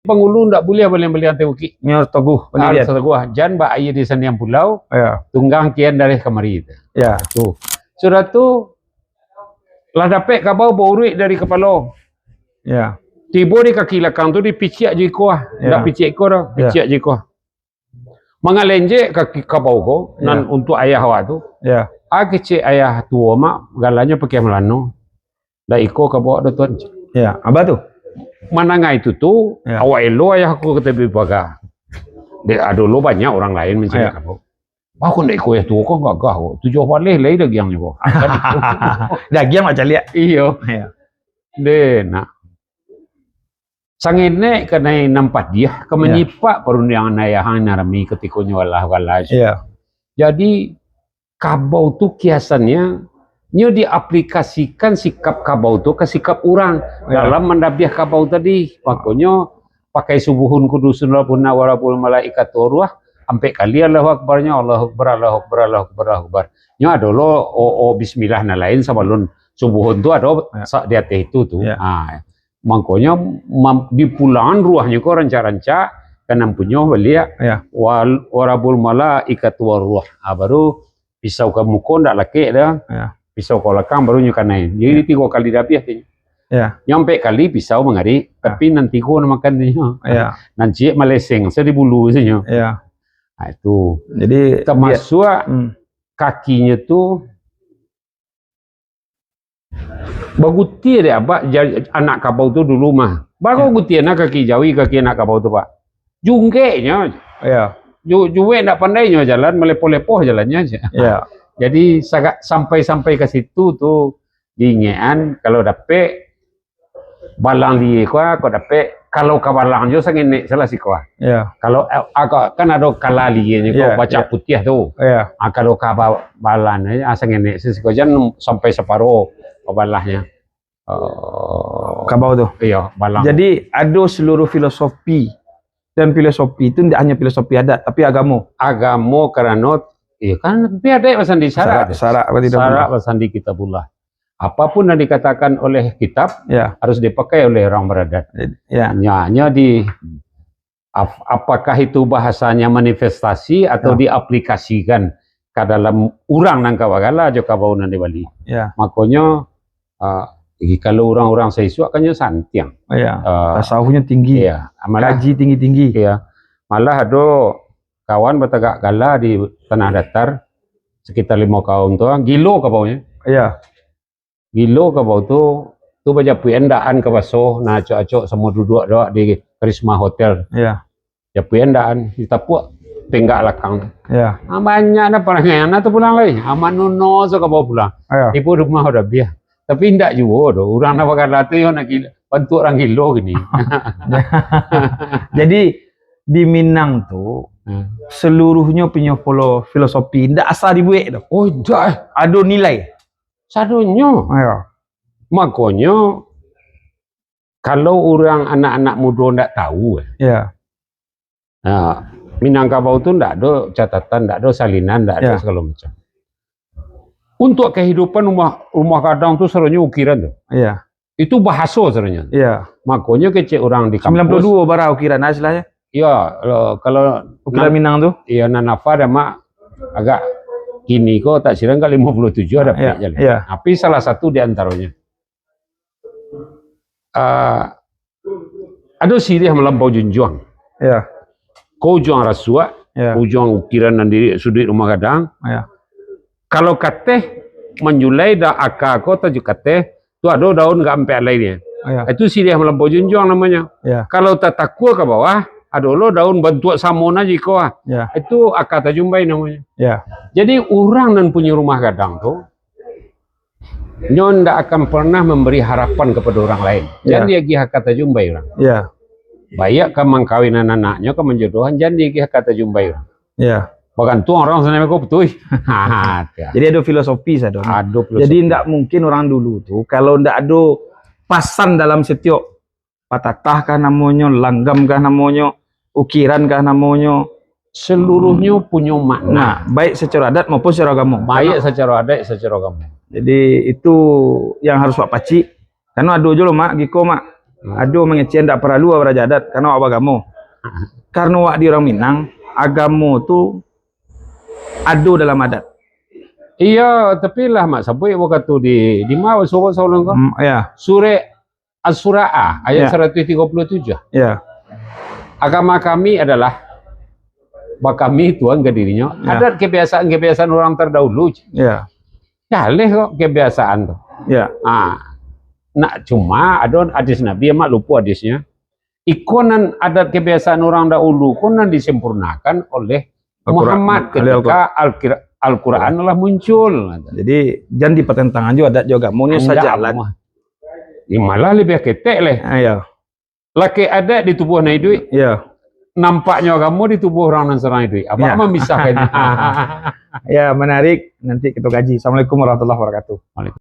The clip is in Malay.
Pengulu ndak boleh belian teuki. Nyor toguh Harus teguh. Jan ba air di saniang pulau. Ya. Tunggang kian dari kemari. Ya. Tuh. Sudah tu lah dapet kabau borui dari kepala. Ya. Tiba di kaki belakang tu dipiciak je kuah. Ndak piciak ko dah, piciak je kuah. Mangalenje kaki kabau ko nan untuk ayah awak tu. Ya. Kecik ayah tua mak galanya pakai melano. Dah iko kabau ada tuan. Ya, apa tu? Mananga itu tu awak elo ayah aku kata bibaga. Dia dulu banyak orang lain mencari kabau. Aku ndak ikut tu kok gagah kok. Tujuh waleh lagi dagiang ni kok. Dagiang macam lihat. Iyo. De nak. Sangine kena nampak dia kemenyipak perundangan ayahan narami ketikonya walah. Iya. Jadi kabau tu kiasannya nyo diaplikasikan sikap kabau tu ke sikap orang dalam mendabiah kabau tadi. Makanya pakai subuhun kudusun walaupun malaikat ruah sampai kali Allahu Akbarnya Allahu Akbar. Nyo ada lo bismillah na lain sebelum subuhun tu ada di atas itu tu. Makanya di pulangan ruahnya kok ranca-ranca kan punya belia warabul malaikat ruah. Baru pisau ke muka ndak laki dah. Pisau ke belakang baru nyukanain. Jadi 3 kali dapiah tu. Nyampe kali pisau mengari, tapi nanti ko na makan dia. Nanti maleseng sedi bulu saja. Nah, itu. Jadi termasuk kakinya tu baguti dia Pak, anak kabau tu dulu mah. Baru guti anak kaki jawi kaki anak kabau tu Pak. Jungkenya. Juwe ndak pandainya jalan, melepoh-lepoh jalannya aja. Jadi sampai ke situ tu dingean kalau dapet balang dia kok dapet kalau kabalang jo sangene salah si kuah. Kalau kan ada kalali ni kok baca putih tu. Kalau kabalan sangene sesikojan sampai separuh kabalahnya. Kabau tu. Iya, balang. Jadi ada seluruh filosofi dan filosofi itu tidak hanya filosofi adat tapi agama. Agama karena iya kan ada pasal di syarat pasal di kitabullah. Apapun yang dikatakan oleh kitab harus dipakai oleh orang beradat. Hanya di apakah itu bahasanya manifestasi atau diaplikasikan ke dalam urang nang kawagala jo kabau nan di Bali. Makanya kalau orang-orang seisuak kan santiang. Tasawufnya tinggi. Kaji tinggi-tinggi. Malah ada kawan bertegak gala di tanah datar sekitar 5 kaum tu gilo kabaunya. Gilo kabau tu baca puendaan ke baso na acok-acok semua duduk doa di Karisma Hotel. Puendaan kita puak tenggak lakang. Banyak dah perangai tu pulang lagi. Aman nono so kabau pulang. Ibu rumah udah biar. Tapi ndak juga doh. Orang nak pakai latu yo nak bantu orang gilo gini. Jadi di Minang tu seluruhnya punya filosofi ndak asal dibuat tu. Oh dah ada nilai sadunya. Makanya kalau orang anak-anak muda ndak tahu Minangkabau tu ndak ada catatan, ndak ada salinan, ndak ada segala macam. Untuk kehidupan rumah kadang tu sebenarnya ukiran tu. Itu bahasa sebenarnya. Makanya kecil orang di kampus 92 bara ukiran aslinya. Kalau ukiran Minang tu? Iya, Nanafa ada mak agak kini kok tak sirang kali 57 ada jalan. Tapi salah satu di antaranya. Ada sirih melampau junjuang. Kau juang rasua, kau juang ukiran dan sudut rumah kadang. Kalau kateh menjulai dah akar kau tajuk kateh tu ada daun enggak sampai lainnya. Itu sirih melampau junjuang namanya. Kalau tak takut ke bawah ada lo daun bantuan samon aja kau itu akar tajumbai namanya. Jadi orang dan punya rumah gadang tu nyon ndak akan pernah memberi harapan kepada orang lain. Jangan dia gih akar tajumbai orang. Bayak ke mengkawin anaknya ke menjodohan jangan dia gih akar tajumbai orang. Bahkan tu orang sana kau betul. Jadi ada filosofi saya. Jadi ndak mungkin orang dulu tu kalau ndak ada pasan dalam setiap patatah kah namanya, langgam kah namanya, ukiran kah namanya, seluruhnya punya makna baik secara adat maupun secara agama. Baik secara adat secara agama. Jadi itu yang harus Pak Paci. Karena ada je lo mak, Giko mak Ado mengecen tak perlu awak adat karena awak agama. Karena awak di orang Minang, agama tu ado dalam adat. Iya, tapi lah mak sabui waktu di mau sobat saulun kau. Ya. Surah As-Surah ayat 137. Ya. Agama kami adalah kami Tuhan ke dirinya. Adat kebiasaan orang terdahulu. Ya. Caleh kok kebiasaan tuh. Ya. Nak cuma ada hadis Nabi mak lupa hadisnya. Ikonan adat kebiasaan orang dahulu konan disempurnakan oleh Muhammad ketika Al-Quran telah muncul. Jadi jangan dipertentangan juga adat juga. Maunya saja lah. Malah lebih ketek leh. Ya. Laki adat di tubuh naik duit. Ya. Nampaknya kamu di tubuh orang Nasrani duit. Apa memisahkan? Ya, menarik. Nanti kita kaji. Assalamualaikum warahmatullahi wabarakatuh.